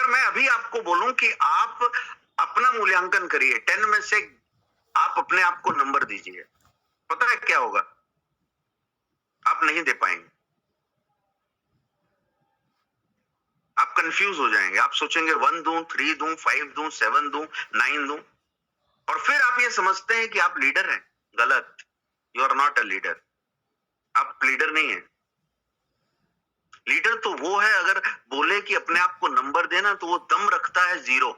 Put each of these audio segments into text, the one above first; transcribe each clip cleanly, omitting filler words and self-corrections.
अगर मैं अभी आपको बोलूं कि आप अपना मूल्यांकन करिए, 10 में से आप अपने आप को नंबर दीजिए, पता है क्या होगा? आप नहीं दे पाएंगे। आप कंफ्यूज हो जाएंगे, आप सोचेंगे 1 दूं, 3 दूं, 5 दूं, 7 दूं, 9 दूं, और फिर आप ये समझते हैं कि आप लीडर हैं। गलत। You are not a leader. आप लीडर नहीं है। लीडर तो वो है, अगर बोले कि अपने आप को नंबर देना, तो वो दम रखता है 0,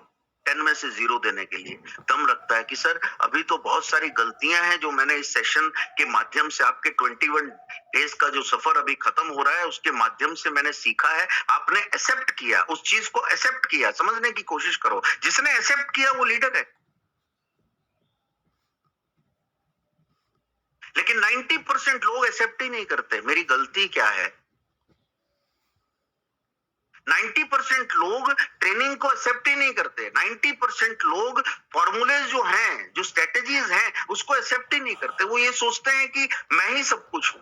10 में से 0 देने के लिए दम रखता है कि सर अभी तो बहुत सारी गलतियां हैं जो मैंने इस सेशन के माध्यम से, आपके 21 डेज का जो सफर अभी खत्म हो रहा है उसके माध्यम से मैंने सीखा है। आपने एक्सेप्ट किया, उस चीज को एक्सेप्ट किया, समझने की कोशिश करो। जिसने एक्सेप्ट किया वो लीडर है। लेकिन 90% लोग एक्सेप्ट ही नहीं करते, मेरी गलती क्या है। 90% लोग ट्रेनिंग को एक्सेप्ट ही नहीं करते। 90% लोग फॉर्मूले जो हैं, जो स्ट्रेटेजीज हैं, उसको एक्सेप्ट ही नहीं करते। वो ये सोचते हैं कि मैं ही सब कुछ हूं।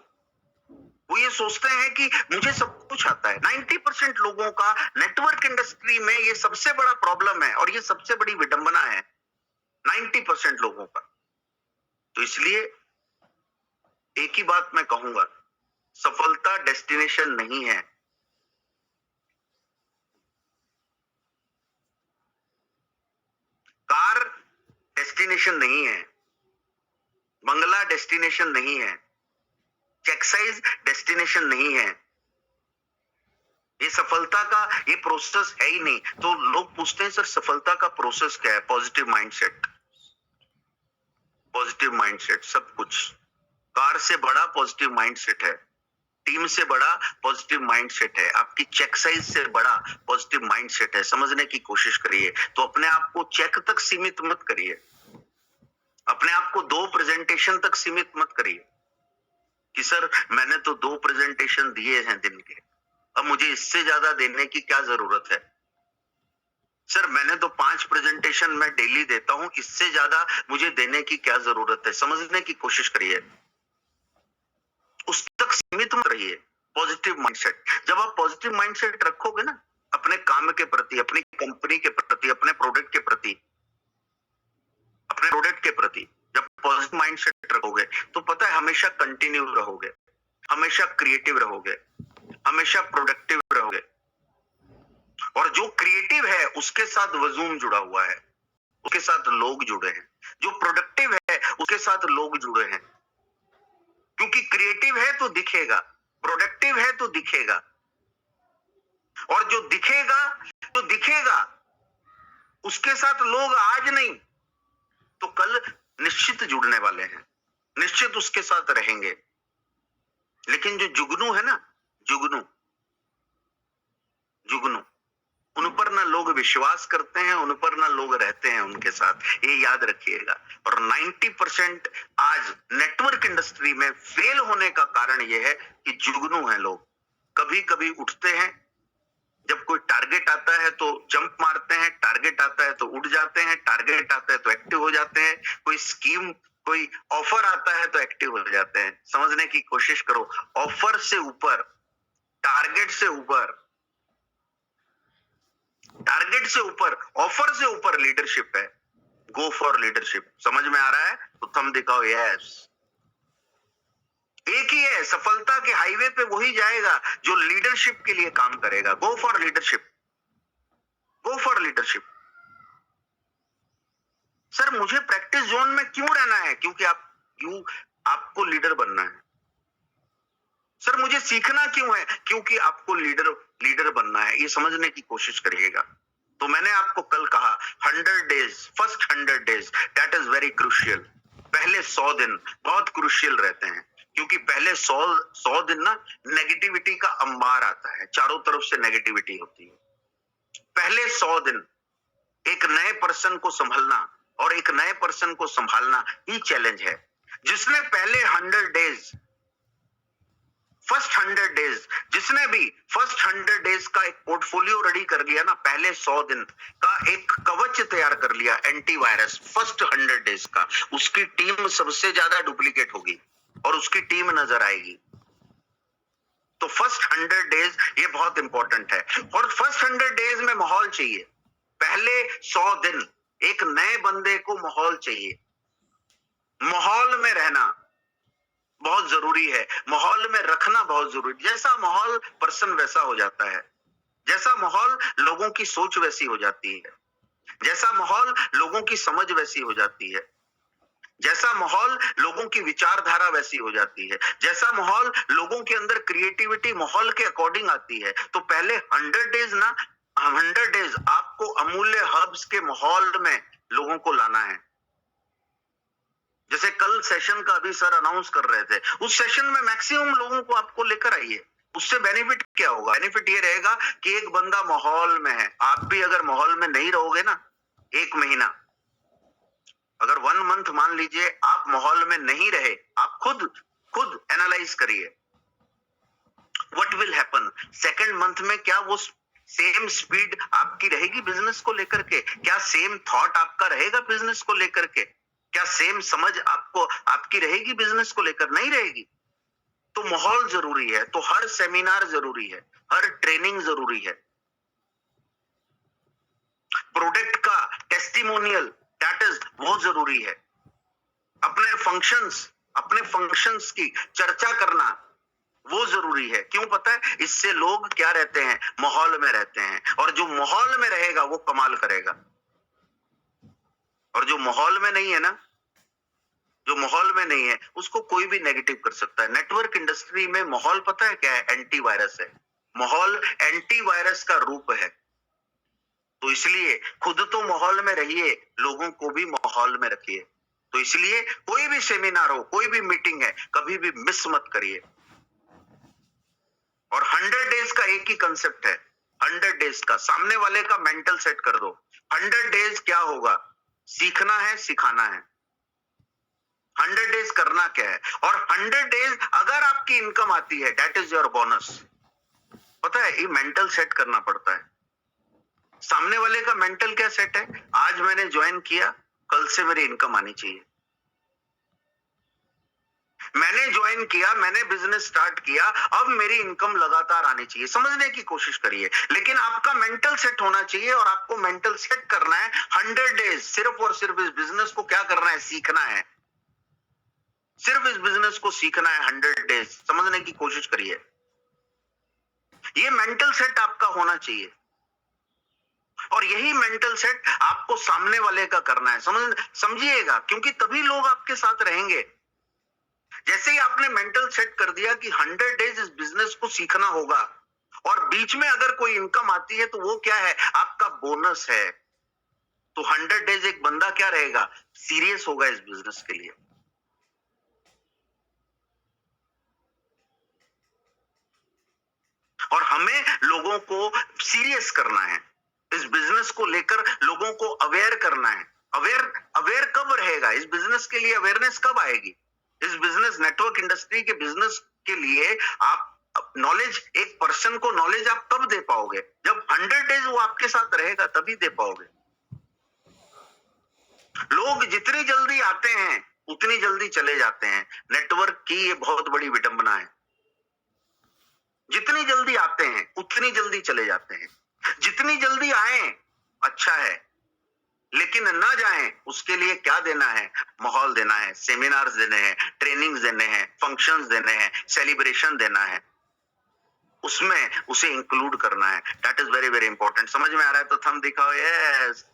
वो ये सोचते हैं कि मुझे सब कुछ आता है। 90% लोगों का नेटवर्क इंडस्ट्री में ये सबसे बड़ा प्रॉब्लम है और ये सबसे बड़ी विडंबना है 90% लोगों का। तो इसलिए एक ही बात मैं कहूंगा, सफलता डेस्टिनेशन नहीं है। कार डेस्टिनेशन नहीं है, बंगला डेस्टिनेशन नहीं है, चेक साइज डेस्टिनेशन नहीं है। ये सफलता का ये प्रोसेस है ही नहीं। तो लोग पूछते हैं सर सफलता का प्रोसेस क्या है? Positive mindset. पॉजिटिव माइंडसेट सब कुछ। कार से बड़ा पॉजिटिव माइंडसेट है, टीम से बड़ा पॉजिटिव माइंडसेट है, आपकी चेक साइज से बड़ा पॉजिटिव माइंडसेट है। समझने की कोशिश करिए। तो अपने आप को चेक तक सीमित मत करिए, अपने आप को 2 प्रेजेंटेशन तक सीमित मत करिए कि सर मैंने तो 2 प्रेजेंटेशन दिए हैं दिन के, अब मुझे इससे ज्यादा देने की क्या जरूरत है। सर मैंने तो 5 प्रेजेंटेशन मैं डेली देता हूं, इससे ज्यादा मुझे देने की क्या जरूरत है। समझने की कोशिश करिए, उस तक सीमित मत रहिए। पॉजिटिव माइंडसेट, जब आप पॉजिटिव माइंडसेट रखोगे ना अपने काम के प्रति, अपनी कंपनी के प्रति, अपने प्रोडक्ट के प्रति, जब पॉजिटिव माइंडसेट रखोगे तो पता है हमेशा कंटिन्यू रहोगे, हमेशा क्रिएटिव रहोगे, हमेशा प्रोडक्टिव रहोगे। और जो क्रिएटिव है उसके साथ वजूम जुड़ा हुआ है, उसके साथ लोग जुड़े हैं। जो प्रोडक्टिव है उसके साथ लोग जुड़े हैं, क्योंकि क्रिएटिव है तो दिखेगा, प्रोडक्टिव है तो दिखेगा, और जो दिखेगा तो दिखेगा उसके साथ लोग आज नहीं तो कल निश्चित जुड़ने वाले हैं, निश्चित उसके साथ रहेंगे। लेकिन जो जुगनू है ना, जुगनू उन पर ना लोग विश्वास करते हैं, उन पर ना लोग रहते हैं उनके साथ, ये याद रखिएगा। और 90% आज नेटवर्क इंडस्ट्री में फेल होने का कारण यह है कि जुगनू हैं लोग। कभी कभी उठते हैं, जब कोई टारगेट आता है तो जंप मारते हैं, टारगेट आता है तो उठ जाते हैं, टारगेट आता है तो एक्टिव हो जाते हैं, कोई स्कीम, कोई ऑफर आता है तो एक्टिव हो जाते हैं। समझने की कोशिश करो, ऑफर से ऊपर, टारगेट से ऊपर, टारगेट से ऊपर, ऑफर से ऊपर लीडरशिप है। Go for leadership. समझ में आ रहा है तो थंब दिखाओ यस। एक ही है, सफलता के हाईवे पे वही जाएगा जो लीडरशिप के लिए काम करेगा। Go for leadership, go for leadership. Sir मुझे प्रैक्टिस जोन में क्यों रहना है? क्योंकि आपको लीडर बनना है। सर मुझे सीखना क्यों है? क्योंकि आपको लीडर बनना है। ये समझने की कोशिश करिएगा। तो मैंने आपको कल कहा 100 days, first 100 days that is very crucial. पहले 100 दिन बहुत क्रूशियल रहते हैं, क्योंकि पहले 100 दिन ना नेगेटिविटी का अंबार आता है, चारों तरफ से नेगेटिविटी होती है। पहले 100 दिन एक नए पर्सन को संभालना और एक नए पर्सन को संभालना ही चैलेंज है। जिसने पहले 100 डेज, फर्स्ट 100 डेज, जिसने भी फर्स्ट 100 डेज का एक पोर्टफोलियो रेडी कर लिया ना, पहले 100 दिन का एक कवच तैयार कर लिया एंटीवायरस फर्स्ट 100 डेज का, उसकी टीम सबसे ज्यादा डुप्लीकेट होगी और उसकी टीम नजर आएगी। तो फर्स्ट 100 डेज ये बहुत इंपॉर्टेंट है। और फर्स्ट 100 डेज में माहौल चाहिए। पहले 100 दिन एक नए बंदे को माहौल चाहिए। माहौल में रहना बहुत जरूरी है, माहौल में रखना बहुत जरूरी। जैसा माहौल पर्सन वैसा हो जाता है, जैसा माहौल लोगों की सोच वैसी हो जाती है, जैसा माहौल लोगों की समझ वैसी हो जाती है, जैसा माहौल लोगों की विचारधारा वैसी हो जाती है, जैसा माहौल लोगों के अंदर क्रिएटिविटी माहौल के अकॉर्डिंग आती है। तो पहले 100 डेज ना, 100 डेज आपको अमूल्य हर्ब्स के माहौल में लोगों को लाना है। जैसे कल सेशन का अभी सर अनाउंस कर रहे थे, उस सेशन में मैक्सिमम लोगों को आपको लेकर आइए। उससे बेनिफिट क्या होगा? बेनिफिट ये रहेगा कि एक बंदा माहौल में है। आप भी अगर माहौल में नहीं रहोगे ना, 1 महीना, अगर 1 मंथ मान लीजिए आप माहौल में नहीं रहे, आप खुद एनालाइज करिए what will happen. Second month में क्या वो सेम स्पीड आपकी रहेगी बिजनेस को लेकर के? क्या सेम थॉट आपका रहेगा बिजनेस को लेकर के? क्या सेम समझ आपकी रहेगी बिजनेस को लेकर? नहीं रहेगी। तो माहौल जरूरी है, तो हर सेमिनार जरूरी है, हर ट्रेनिंग जरूरी है। प्रोडक्ट का टेस्टिमोनियल दैट इज बहुत जरूरी है। अपने फंक्शंस की चर्चा करना वो जरूरी है। क्यों पता है? इससे लोग क्या रहते हैं? माहौल में रहते हैं, और जो माहौल में रहेगा वो कमाल करेगा। और जो माहौल में नहीं है ना, जो माहौल में नहीं है, उसको कोई भी नेगेटिव कर सकता है। नेटवर्क इंडस्ट्री में माहौल पता है क्या है? एंटीवायरस है। माहौल एंटीवायरस का रूप है। तो इसलिए खुद तो माहौल में रहिए, लोगों को भी माहौल में रखिए। तो इसलिए कोई भी सेमिनार हो, कोई भी मीटिंग है, कभी भी मिस मत करिए। और 100 डेज का एक ही कंसेप्ट है। 100 डेज का सामने वाले का मेंटल सेट कर दो। 100 डेज क्या होगा? सीखना है, सिखाना है। 100 डेज करना क्या है? और 100 डेज अगर आपकी इनकम आती है, दैट इज योर बोनस। पता है, ये मेंटल सेट करना पड़ता है। सामने वाले का मेंटल क्या सेट है? आज मैंने ज्वाइन किया, कल से मेरी इनकम आनी चाहिए। मैंने ज्वाइन किया, मैंने बिजनेस स्टार्ट किया, अब मेरी इनकम लगातार आनी चाहिए। समझने की कोशिश करिए, लेकिन आपका मेंटल सेट होना चाहिए। और आपको मेंटल सेट करना है 100 डेज। सिर्फ और सिर्फ इस बिजनेस को क्या करना है? सीखना है। सिर्फ इस बिजनेस को सीखना है 100 डेज। समझने की कोशिश करिए, ये मेंटल सेट आपका होना चाहिए। और यही मेंटल सेट आपको सामने वाले का करना है। समझिएगा, क्योंकि तभी लोग आपके साथ रहेंगे। जैसे ही आपने मेंटल सेट कर दिया कि 100 डेज इस बिजनेस को सीखना होगा, और बीच में अगर कोई इनकम आती है तो वो क्या है? आपका बोनस है। तो 100 डेज एक बंदा क्या रहेगा? सीरियस होगा इस बिजनेस के लिए। और हमें लोगों को सीरियस करना है, इस बिजनेस को लेकर लोगों को अवेयर करना है। अवेयर कब रहेगा? इस बिजनेस के लिए अवेयरनेस कब आएगी? इस बिजनेस, नेटवर्क इंडस्ट्री के बिजनेस के लिए आप नॉलेज, एक पर्सन को नॉलेज आप तब दे पाओगे जब 100 डेज वो आपके साथ रहेगा, तभी दे पाओगे। लोग जितनी जल्दी आते हैं उतनी जल्दी चले जाते हैं। नेटवर्क की ये बहुत बड़ी विडंबना है। जितनी जल्दी आते हैं उतनी जल्दी चले जाते हैं। जितनी जल्दी आए अच्छा है, लेकिन ना जाएं उसके लिए क्या देना है? माहौल देना है, सेमिनार्स देने हैं, ट्रेनिंग्स देने हैं, फंक्शंस देने हैं, सेलिब्रेशन देना है, उसमें उसे इंक्लूड करना है। That is very very important. समझ में आ रहा है तो थंब दिखाओ। यस।